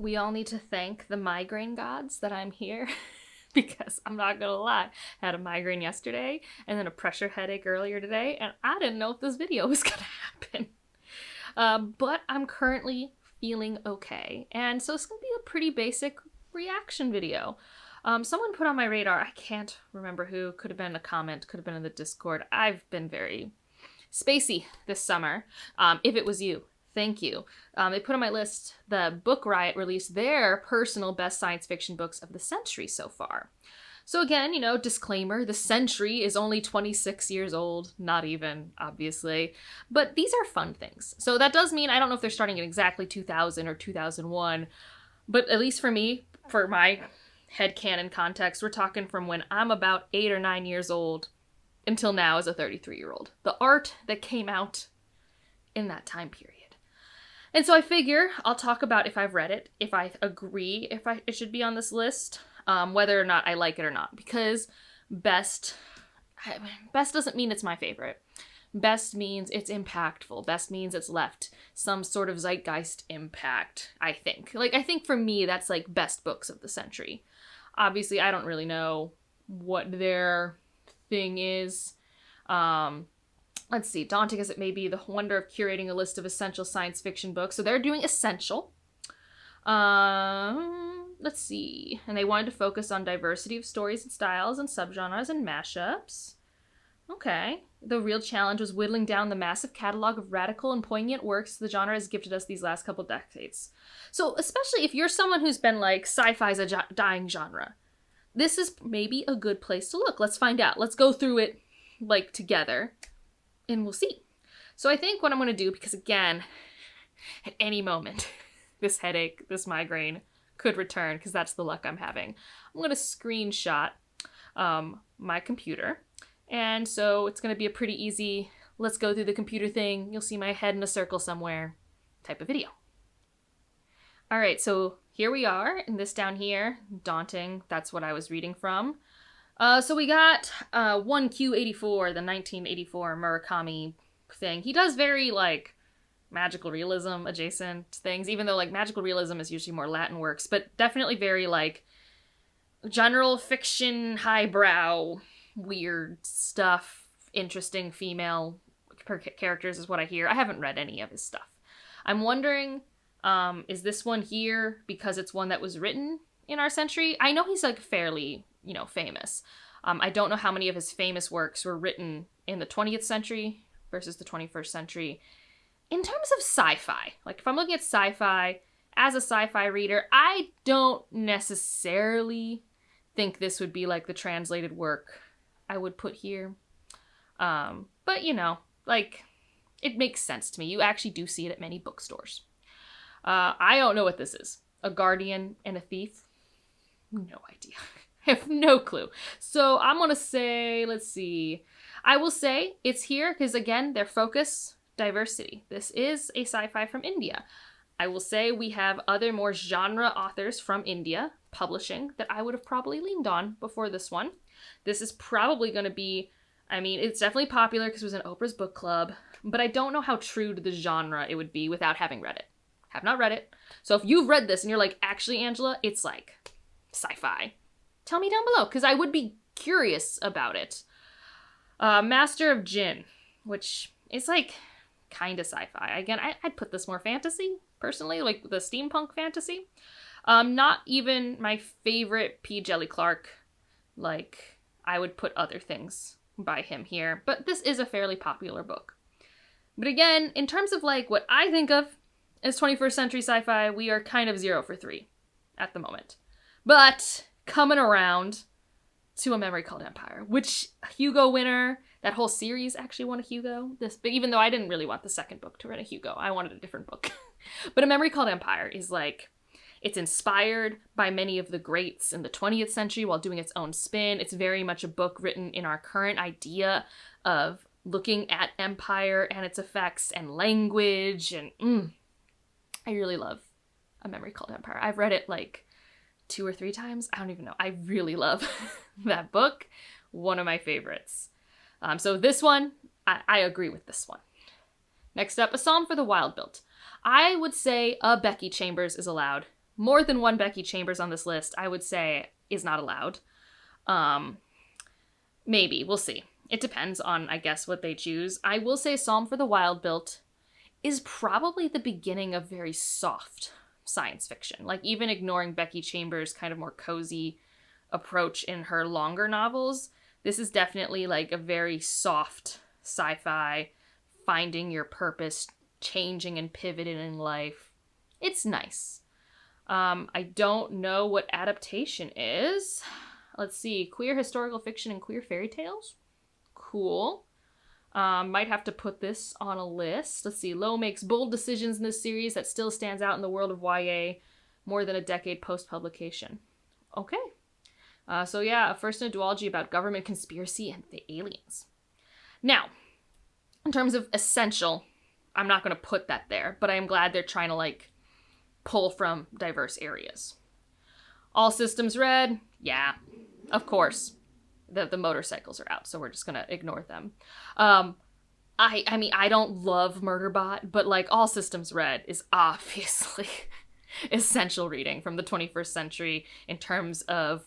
we all need to thank the migraine gods that I'm here. Because I'm not gonna lie, I had a migraine yesterday and then a pressure headache earlier today, and I didn't know if this video was gonna happen. But I'm currently feeling okay, and so it's gonna be a pretty basic reaction video. Someone put on my radar, I can't remember who, could have been a comment, could have been in the Discord. I've been very spacey this summer. If it was you, thank you. They put on my list, the Book Riot released their personal best science fiction books of the century so far. So again, disclaimer, the century is only 26 years old. Not even, obviously. But these are fun things. So that does mean, I don't know if they're starting at exactly 2000 or 2001, but at least for me, for my headcanon context, we're talking from when I'm about 8 or 9 years old until now as a 33-year-old. The art that came out in that time period. And so I figure I'll talk about if I've read it, if I agree it should be on this list, whether or not I like it or not. Because best doesn't mean it's my favorite. Best means it's impactful. Best means it's left some sort of zeitgeist impact, I think. I think for me, that's best books of the century. Obviously, I don't really know what their thing is. Let's see, daunting as it may be, the wonder of curating a list of essential science fiction books. So they're doing essential. Let's see. And they wanted to focus on diversity of stories and styles and subgenres and mashups. Okay. The real challenge was whittling down the massive catalog of radical and poignant works the genre has gifted us these last couple decades. So especially if you're someone who's been sci-fi's a dying genre, this is maybe a good place to look. Let's find out. Let's go through it together. And we'll see. So I think what I'm going to do, because again, at any moment, this headache, this migraine could return, because that's the luck I'm having. I'm going to screenshot my computer. And so it's going to be a pretty easy, let's go through the computer thing, you'll see my head in a circle somewhere type of video. All right, so here we are, and this down here, daunting, that's what I was reading from. So we got 1Q84, the 1984 Murakami thing. He does very, magical realism adjacent things, even though, magical realism is usually more Latin works, but definitely very, general fiction, highbrow, weird stuff, interesting female characters is what I hear. I haven't read any of his stuff. I'm wondering, is this one here because it's one that was written in our century? I know he's, fairly famous. I don't know how many of his famous works were written in the 20th century versus the 21st century. In terms of sci-fi, if I'm looking at sci-fi, as a sci-fi reader, I don't necessarily think this would be the translated work I would put here. But it makes sense to me. You actually do see it at many bookstores. I don't know what this is. A guardian and a thief? No idea. I have no clue. So I'm going to say, let's see. I will say it's here because, again, their focus, diversity. This is a sci-fi from India. I will say we have other more genre authors from India publishing that I would have probably leaned on before this one. This is probably going to be, it's definitely popular because it was in Oprah's book club, but I don't know how true to the genre it would be without having read it. Have not read it. So if you've read this and you're actually, Angela, it's sci-fi. Tell me down below, because I would be curious about it. Master of Jinn, which is kind of sci-fi. Again, I'd put this more fantasy, personally, the steampunk fantasy. Not even my favorite P. Jelly Clark. I would put other things by him here. But this is a fairly popular book. But again, in terms of what I think of as 21st century sci-fi, we are kind of 0 for 3 at the moment. But coming around to A Memory Called Empire, which Hugo winner, that whole series actually won a Hugo. But even though I didn't really want the second book to win a Hugo, I wanted a different book. But A Memory Called Empire is it's inspired by many of the greats in the 20th century while doing its own spin. It's very much a book written in our current idea of looking at empire and its effects and language. And I really love A Memory Called Empire. I've read it 2 or 3 times. I don't even know. I really love that book. One of my favorites. So this one, I agree with this one. Next up, A Psalm for the Wild Built. I would say a Becky Chambers is allowed. more than one Becky Chambers on this list, I would say, is not allowed. Maybe. We'll see. It depends on, I guess, what they choose. I will say Psalm for the Wild Built is probably the beginning of very soft science fiction. Like, even ignoring Becky Chambers' kind of more cozy approach in her longer novels, this is definitely like a very soft sci-fi, finding your purpose, changing and pivoting in life. It's nice. I don't know what adaptation is. Let's see. Queer historical fiction and queer fairy tales. Cool. Might have to put this on a list. Let's see. Lowe makes bold decisions in this series that still stands out in the world of YA more than a decade post-publication. Okay. So yeah, first in a duology about government conspiracy and the aliens. Now, in terms of essential, I'm not going to put that there, but I am glad they're trying to, like, pull from diverse areas. All Systems Red, yeah, of course. The motorcycles are out, so we're just gonna ignore them. I mean, I don't love Murderbot, but, like, All Systems Red is obviously essential reading from the 21st century in terms of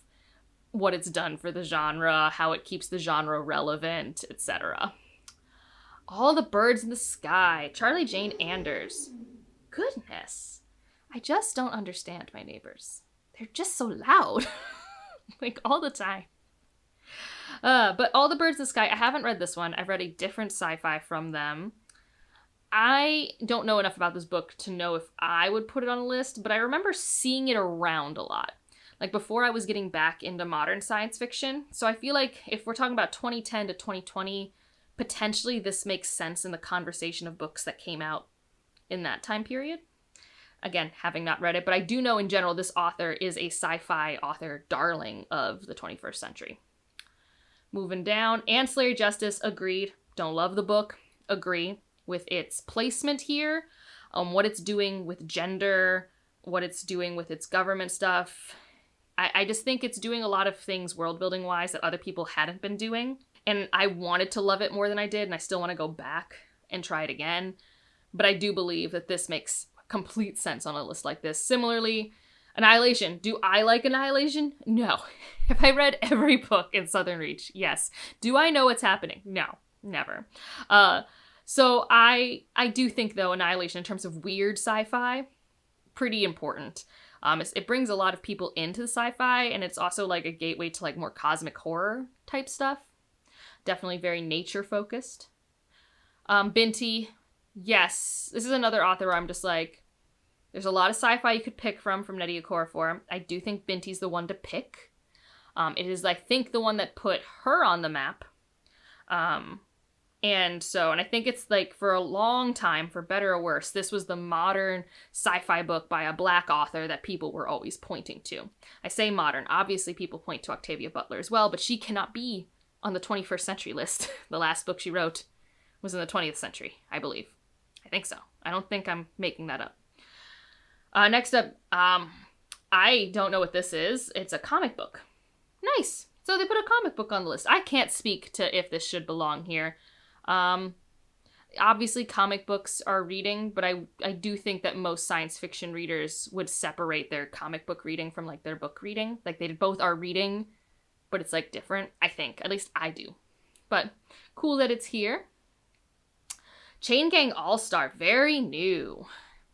what it's done for the genre, how it keeps the genre relevant, etc. All the Birds in the Sky, Charlie Jane Anders. Goodness. I just don't understand my neighbors. They're just so loud. Like, all the time. But All the Birds in the Sky, I haven't read this one. I've read a different sci-fi from them. I don't know enough about this book to know if I would put it on a list, but I remember seeing it around a lot. Like, before I was getting back into modern science fiction. So I feel like if we're talking about 2010 to 2020, potentially this makes sense in the conversation of books that came out in that time period. Again, having not read it, but I do know in general this author is a sci-fi author darling of the 21st century. Moving down, Ancillary Justice, agreed. Don't love the book, agree with its placement here, what it's doing with gender, what it's doing with its government stuff. I just think it's doing a lot of things world building wise that other people hadn't been doing. And I wanted to love it more than I did, and I still want to go back and try it again. But I do believe that this makes complete sense on a list like this. Similarly, Annihilation. Do I like Annihilation? No. Have I read every book in Southern Reach? Yes. Do I know what's happening? No. Never. So I do think, though, Annihilation, in terms of weird sci-fi, pretty important. It brings a lot of people into the sci-fi, and it's also like a gateway to like more cosmic horror type stuff. Definitely very nature-focused. Binti. Yes, this is another author where I'm just like, there's a lot of sci-fi you could pick from Nnedi Okorafor. I do think Binti's the one to pick. It is, I think, the one that put her on the map. And I think it's like, for a long time, for better or worse, this was the modern sci-fi book by a Black author that people were always pointing to. I say modern. Obviously, people point to Octavia Butler as well, but she cannot be on the 21st century list. The last book she wrote was in the 20th century, I believe. I think so. I don't think I'm making that up. Next up, I don't know what this is. It's a comic book. Nice. So they put a comic book on the list. I can't speak to if this should belong here. Obviously, comic books are reading, but I do think that most science fiction readers would separate their comic book reading from, like, their book reading. Like, they both are reading, but it's, like, different, I think. At least I do. But cool that it's here. Chain Gang All-Star, very new.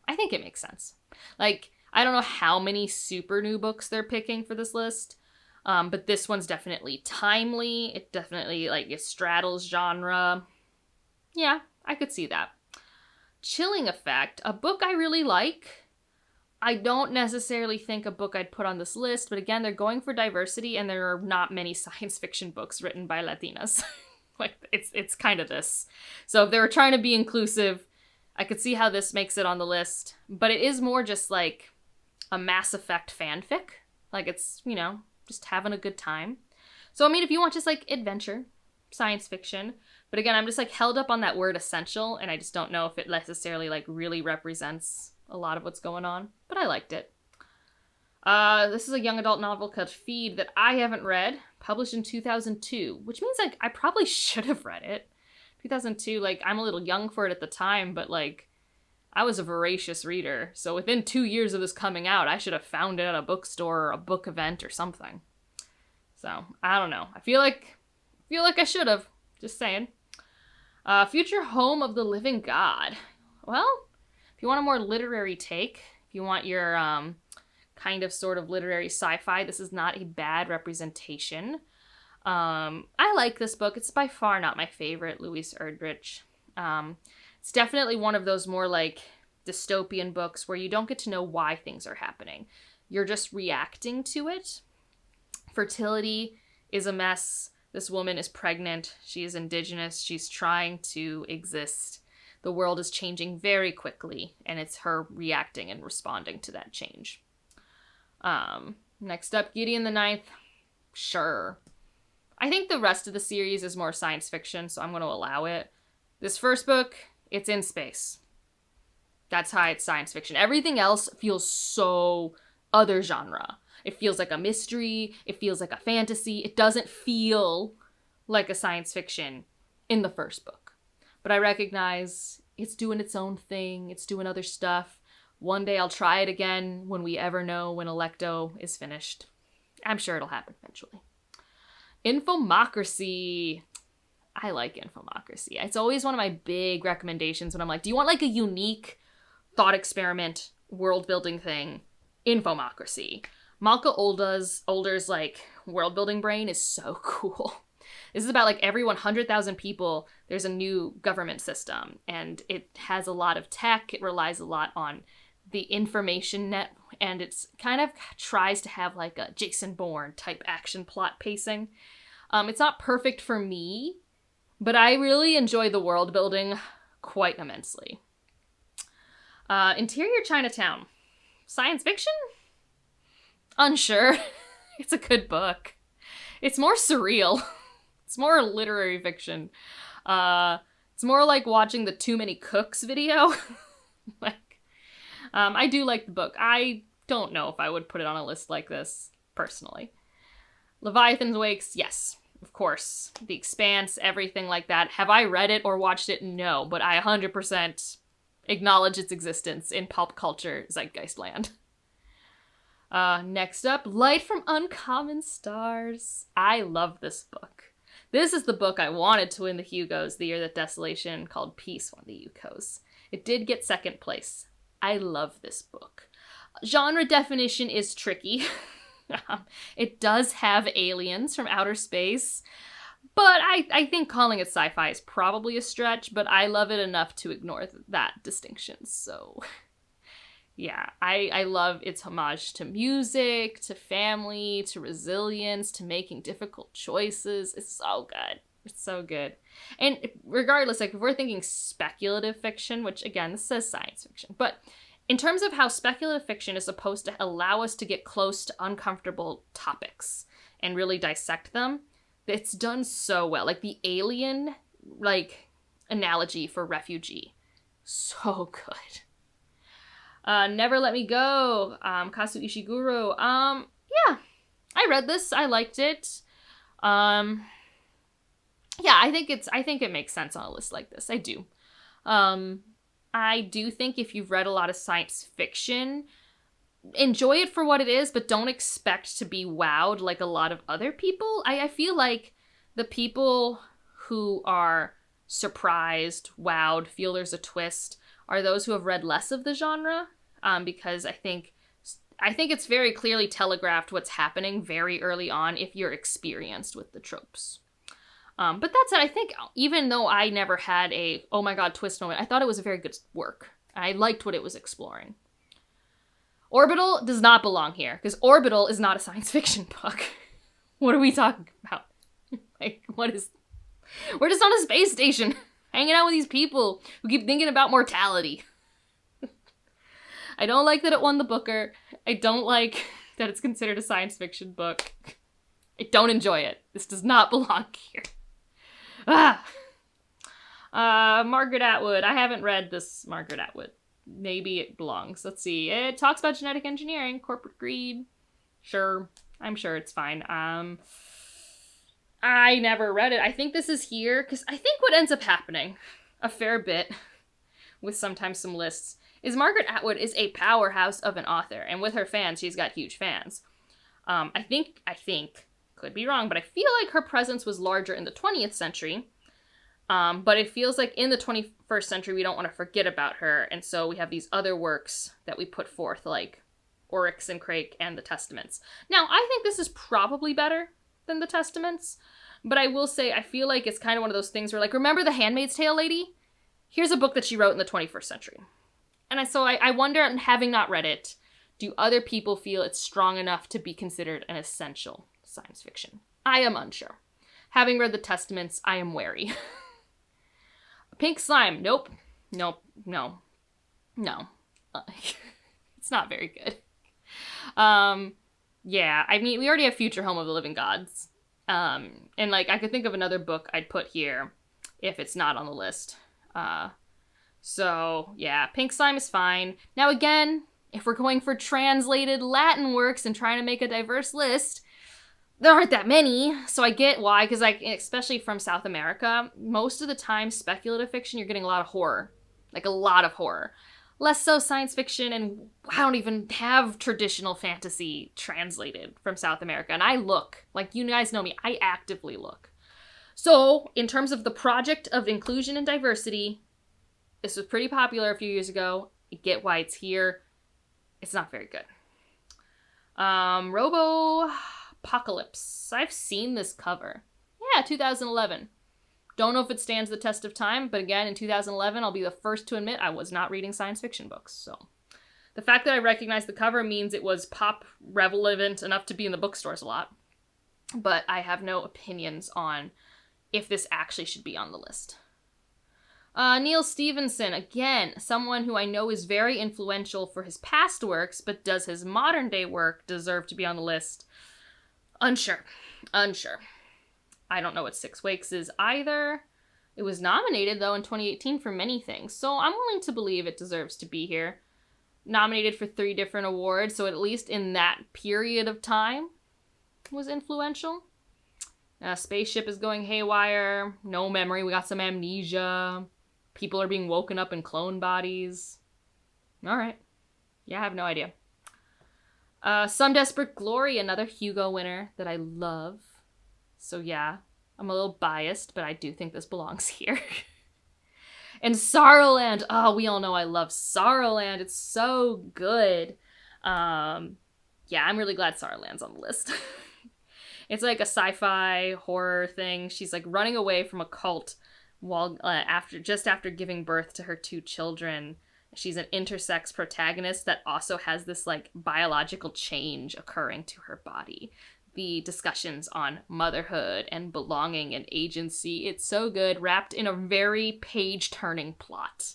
I think it makes sense. Like, I don't know how many super new books they're picking for this list, but this one's definitely timely. It definitely, like, it straddles genre. Yeah, I could see that. Chilling Effect, a book I really like. I don't necessarily think a book I'd put on this list, but again, they're going for diversity, and there are not many science fiction books written by Latinas. Like, it's kind of this. So if they were trying to be inclusive, I could see how this makes it on the list. But it is more just like a Mass Effect fanfic. Like, it's, you know, just having a good time. So, I mean, if you want just, like, adventure, science fiction. But again, I'm just, like, held up on that word essential, and I just don't know if it necessarily, like, really represents a lot of what's going on. But I liked it. This is a young adult novel called Feed that I haven't read, published in 2002, which means, like, I probably should have read it. 2002, like, I'm a little young for it at the time, but, like, I was a voracious reader, so within 2 years of this coming out, I should have found it at a bookstore or a book event or something. So, I don't know. I feel like I should have. Just saying. Future home of the living god. Well, if you want a more literary take, if you want your kind of sort of literary sci-fi, this is not a bad representation. I like this book. It's by far not my favorite, Louise Erdrich. It's definitely one of those more like dystopian books where you don't get to know why things are happening. You're just reacting to it. Fertility is a mess. This woman is pregnant. She is indigenous. She's trying to exist. The world is changing very quickly, and it's her reacting and responding to that change. Next up, Gideon the Ninth. Sure. I think the rest of the series is more science fiction, so I'm going to allow it. This first book, it's in space. That's how it's science fiction. Everything else feels so other genre. It feels like a mystery. It feels like a fantasy. It doesn't feel like a science fiction in the first book. But I recognize it's doing its own thing. It's doing other stuff. One day I'll try it again when we ever know when Electo is finished. I'm sure it'll happen eventually. Infomocracy. I like Infomocracy. It's always one of my big recommendations when I'm like, do you want like a unique thought experiment, world-building thing? Infomocracy. Malka Older's like world-building brain is so cool. This is about like every 100,000 people, there's a new government system, and it has a lot of tech. It relies a lot on the information net, and it's kind of tries to have like a Jason Bourne type action plot pacing. It's not perfect for me, but I really enjoy the world building quite immensely. Interior Chinatown. Science fiction? Unsure. It's a good book. It's more surreal. It's more literary fiction. It's more like watching the Too Many Cooks video. I do like the book. I don't know if I would put it on a list like this, personally. Leviathan's Wakes, yes, of course. The Expanse, everything like that. Have I read it or watched it? No, but I 100% acknowledge its existence in pulp culture zeitgeist land. Next up, Light from Uncommon Stars. I love this book. This is the book I wanted to win the Hugos the year that Desolation Called Peace won the Yukos. It did get second place. I love this book. Genre definition is tricky. It does have aliens from outer space, but I think calling it sci-fi is probably a stretch, but I love it enough to ignore that distinction, so... Yeah, I love its homage to music, to family, to resilience, to making difficult choices. It's so good. It's so good. And regardless, like if we're thinking speculative fiction, which again, this says science fiction, but in terms of how speculative fiction is supposed to allow us to get close to uncomfortable topics and really dissect them, it's done so well. Like the alien, like, analogy for refugee. So good. Never Let Me Go, Kazu Ishiguro. Yeah, I read this. I liked it. Yeah, I think it makes sense on a list like this. I do. I do think if you've read a lot of science fiction, enjoy it for what it is, but don't expect to be wowed like a lot of other people. I feel like the people who are surprised, wowed, feel there's a twist, are those who have read less of the genre, because I think it's very clearly telegraphed what's happening very early on if you're experienced with the tropes. But that said, I think even though I never had a, oh my god, twist moment, I thought it was a very good work. I liked what it was exploring. Orbital does not belong here, because Orbital is not a science fiction book. What are we talking about? Like, we're just on a space station, hanging out with these people who keep thinking about mortality. I don't like that it won the Booker. I don't like that it's considered a science fiction book. I don't enjoy it. This does not belong here. Margaret Atwood. I haven't read this Margaret Atwood. Maybe it belongs. Let's see. It talks about genetic engineering, corporate greed. Sure. I'm sure it's fine. I never read it. I think this is here, because I think what ends up happening a fair bit with sometimes some lists, is Margaret Atwood is a powerhouse of an author, and with her fans, she's got huge fans. I think, could be wrong, but I feel like her presence was larger in the 20th century, but it feels like in the 21st century, we don't want to forget about her, and so we have these other works that we put forth, like Oryx and Crake and the Testaments. Now, I think this is probably better than the Testaments, but I will say I feel like it's kind of one of those things where, like, remember The Handmaid's Tale lady? Here's a book that she wrote in the 21st century. And so I wonder, having not read it, do other people feel it's strong enough to be considered an essential science fiction? I am unsure. Having read the Testaments, I am wary. Pink Slime, nope. No. It's not very good. Yeah, I mean, we already have Future Home of the Living Gods. And, like, I could think of another book I'd put here if it's not on the list. So, yeah, Pink Slime is fine. Now, again, if we're going for translated Latin works and trying to make a diverse list, there aren't that many, so I get why, because, like, especially from South America, most of the time, speculative fiction, you're getting a lot of horror. Like, a lot of horror. Less so science fiction, and I don't even have traditional fantasy translated from South America. And I look, like, you guys know me, I actively look. So, in terms of the project of inclusion and diversity, this was pretty popular a few years ago. I get why it's here. It's not very good. Robo-Apocalypse. I've seen this cover. Yeah, 2011. Don't know if it stands the test of time, but again, in 2011, I'll be the first to admit I was not reading science fiction books, so. The fact that I recognize the cover means it was pop relevant enough to be in the bookstores a lot, but I have no opinions on if this actually should be on the list. Neil Stevenson, again, someone who I know is very influential for his past works, but does his modern day work deserve to be on the list? Unsure. I don't know what Six Wakes is either. It was nominated, though, in 2018 for many things, so I'm willing to believe it deserves to be here. Nominated for 3 different awards, so at least in that period of time was influential. Spaceship is going haywire. No memory. We got some amnesia. People are being woken up in clone bodies. All right. Yeah, I have no idea. Some Desperate Glory, another Hugo winner that I love. So yeah, I'm a little biased, but I do think this belongs here. And Sorrowland. Oh, we all know I love Sorrowland. It's so good. Yeah, I'm really glad Sorrowland's on the list. It's like a sci-fi horror thing. She's like running away from a cult while after giving birth to her 2 children. She's an intersex protagonist that also has this like biological change occurring to her body. The discussions on motherhood and belonging and agency. It's so good, wrapped in a very page-turning plot.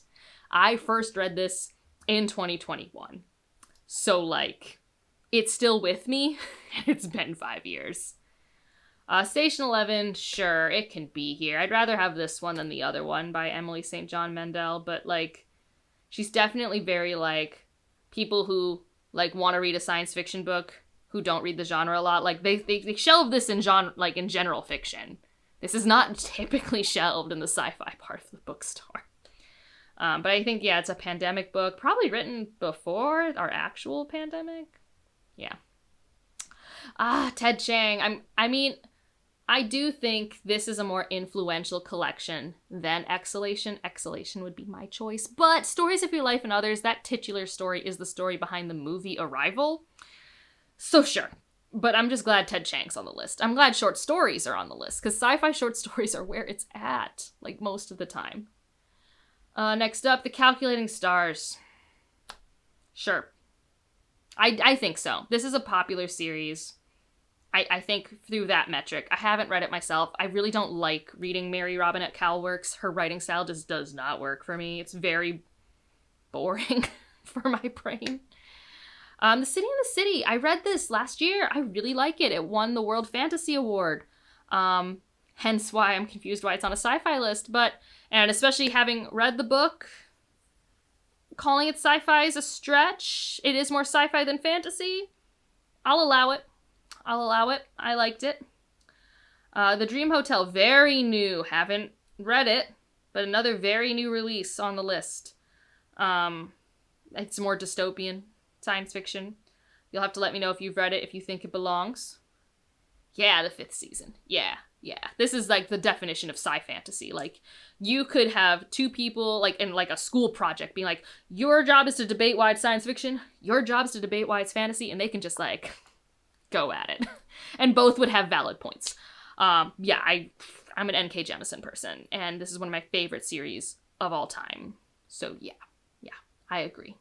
I first read this in 2021. So, like, it's still with me. It's been 5 years. Station 11, sure, it can be here. I'd rather have this one than the other one by Emily St. John Mandel, but, like, she's definitely very, like, people who, like, want to read a science fiction book who don't read the genre a lot, like, they shelve this in genre, like, in general fiction. This is not typically shelved in the sci-fi part of the bookstore. But I think, yeah, it's a pandemic book, probably written before our actual pandemic. Yeah. Ted Chiang. I do think this is a more influential collection than Exhalation. Exhalation would be my choice. But Stories of Your Life and Others, that titular story is the story behind the movie Arrival. So sure. But I'm just glad Ted Chiang's on the list. I'm glad short stories are on the list, because sci-fi short stories are where it's at, like, most of the time. Next up, The Calculating Stars. Sure. I think so. This is a popular series. I think through that metric. I haven't read it myself. I really don't like reading Mary Robinette Kowal works. Her writing style just does not work for me. It's very boring for my brain. The City in the City. I read this last year. I really like it. It won the World Fantasy Award. Hence why I'm confused why it's on a sci-fi list. And especially having read the book, calling it sci-fi is a stretch. It is more sci-fi than fantasy. I'll allow it. I liked it. The Dream Hotel, very new. Haven't read it, but another very new release on the list. It's more dystopian science fiction. You'll have to let me know if you've read it, if you think it belongs. Yeah, the 5th season. Yeah. This is like the definition of sci-fantasy. Like, you could have 2 people, like, in like a school project being like, your job is to debate why it's science fiction, your job is to debate why it's fantasy, and they can just like go at it. And both would have valid points. I'm an N.K. Jemisin person, and this is one of my favorite series of all time. So yeah, I agree.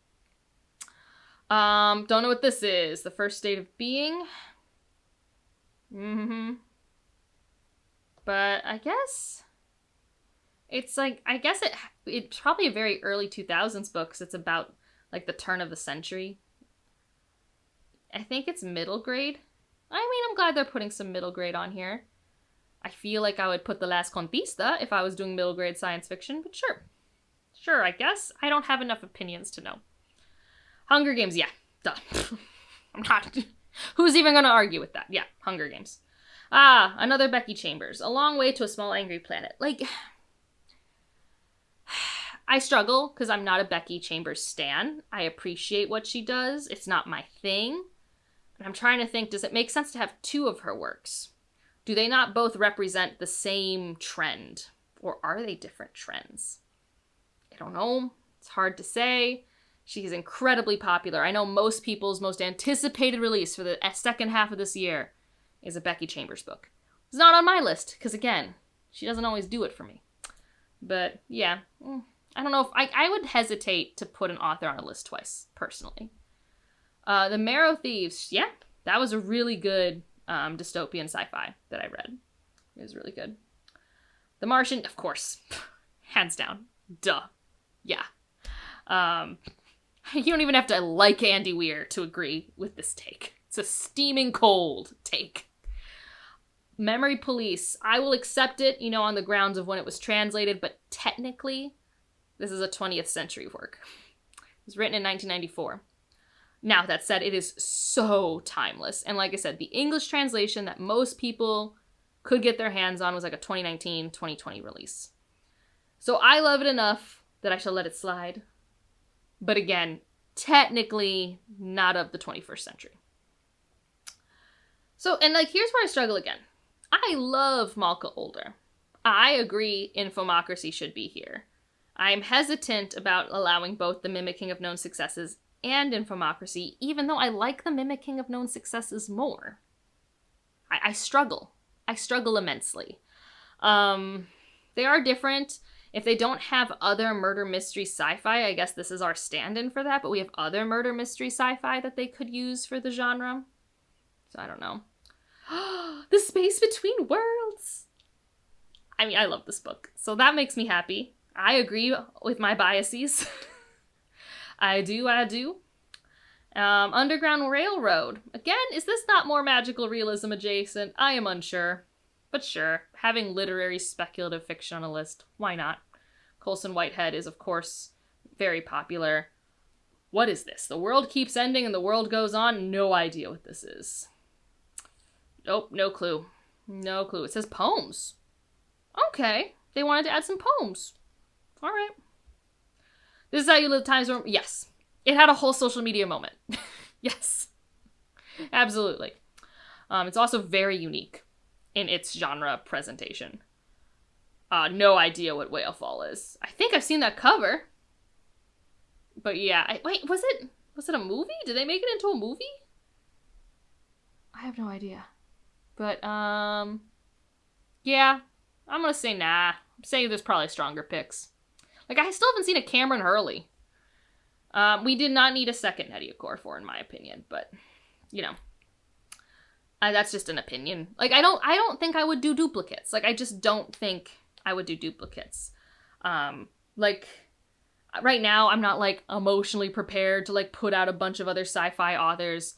Don't know what this is. The First State of Being. But I guess it's like, it's probably a very early 2000s book, because it's about like the turn of the century. I think it's middle grade. I mean, I'm glad they're putting some middle grade on here. I feel like I would put The Last Conquista if I was doing middle grade science fiction, but sure. Sure, I guess. I don't have enough opinions to know. Hunger Games, yeah. Duh. I'm not... Who's even gonna argue with that? Yeah, Hunger Games. Another Becky Chambers. A Long Way to a Small Angry Planet. Like, I struggle because I'm not a Becky Chambers stan. I appreciate what she does. It's not my thing. And I'm trying to think, does it make sense to have 2 of her works? Do they not both represent the same trend? Or are they different trends? I don't know. It's hard to say. She's incredibly popular. I know most people's most anticipated release for the second half of this year is a Becky Chambers book. It's not on my list, because again, she doesn't always do it for me. But yeah, I don't know if I would hesitate to put an author on a list twice, personally. The Marrow Thieves, yeah, that was a really good dystopian sci-fi that I read. It was really good. The Martian, of course, hands down, duh, yeah. You don't even have to like Andy Weir to agree with this take. It's a steaming cold take. Memory Police, I will accept it, on the grounds of when it was translated, but technically, this is a 20th century work. It was written in 1994. Now, that said, it is so timeless. And like I said, the English translation that most people could get their hands on was like a 2019, 2020 release. So I love it enough that I shall let it slide. But again, technically not of the 21st century. So, and like, here's where I struggle again. I love Malka Older. I agree Infomocracy should be here. I'm hesitant about allowing both The Mimicking of Known Successes and Infomocracy, even though I like The Mimicking of Known Successes more. I struggle. I struggle immensely. They are different. If they don't have other murder mystery sci-fi, I guess this is our stand-in for that, but we have other murder mystery sci-fi that they could use for the genre. So I don't know. The Space Between Worlds! I mean, I love this book, so that makes me happy. I agree with my biases. I do. Underground Railroad. Again, is this not more magical realism adjacent? I am unsure. But sure, having literary speculative fiction on a list, why not? Colson Whitehead is, of course, very popular. What is this? The world keeps ending and the world goes on? No idea what this is. Nope, no clue. No clue. It says poems. Okay, they wanted to add some poems. All right. This is how you live times where... Yes. It had a whole social media moment. Yes. Absolutely. It's also very unique in its genre presentation. No idea what Whalefall is. I think I've seen that cover. But yeah. Wait, was it a movie? Did they make it into a movie? I have no idea. But, yeah. I'm gonna say nah. I'm saying there's probably stronger picks. Like, I still haven't seen a Cameron Hurley. We did not need a second Nnedi Okorafor, in my opinion, but, that's just an opinion. Like, I don't think I would do duplicates. Like, I just don't think I would do duplicates. Like, right now, I'm not, like, emotionally prepared to, like, put out a bunch of other sci-fi authors,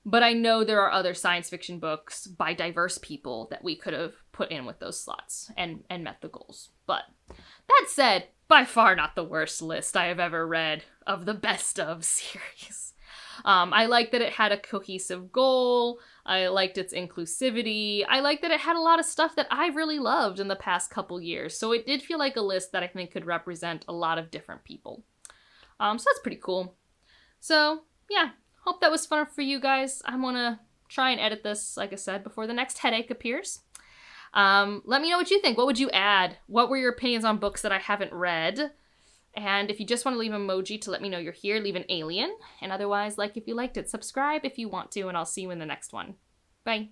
but I know there are other science fiction books by diverse people that we could have put in with those slots and met the goals. But that said, by far not the worst list I have ever read of the best of series. I liked that it had a cohesive goal. I liked its inclusivity. I liked that it had a lot of stuff that I really loved in the past couple years. So it did feel like a list that I think could represent a lot of different people. So that's pretty cool. So yeah, hope that was fun for you guys. I'm gonna try and edit this, like I said, before the next headache appears. Let me know what you think. What would you add? What were your opinions on books that I haven't read? And if you just want to leave an emoji to let me know you're here, leave an alien. And otherwise, like if you liked it, subscribe if you want to, and I'll see you in the next one. Bye.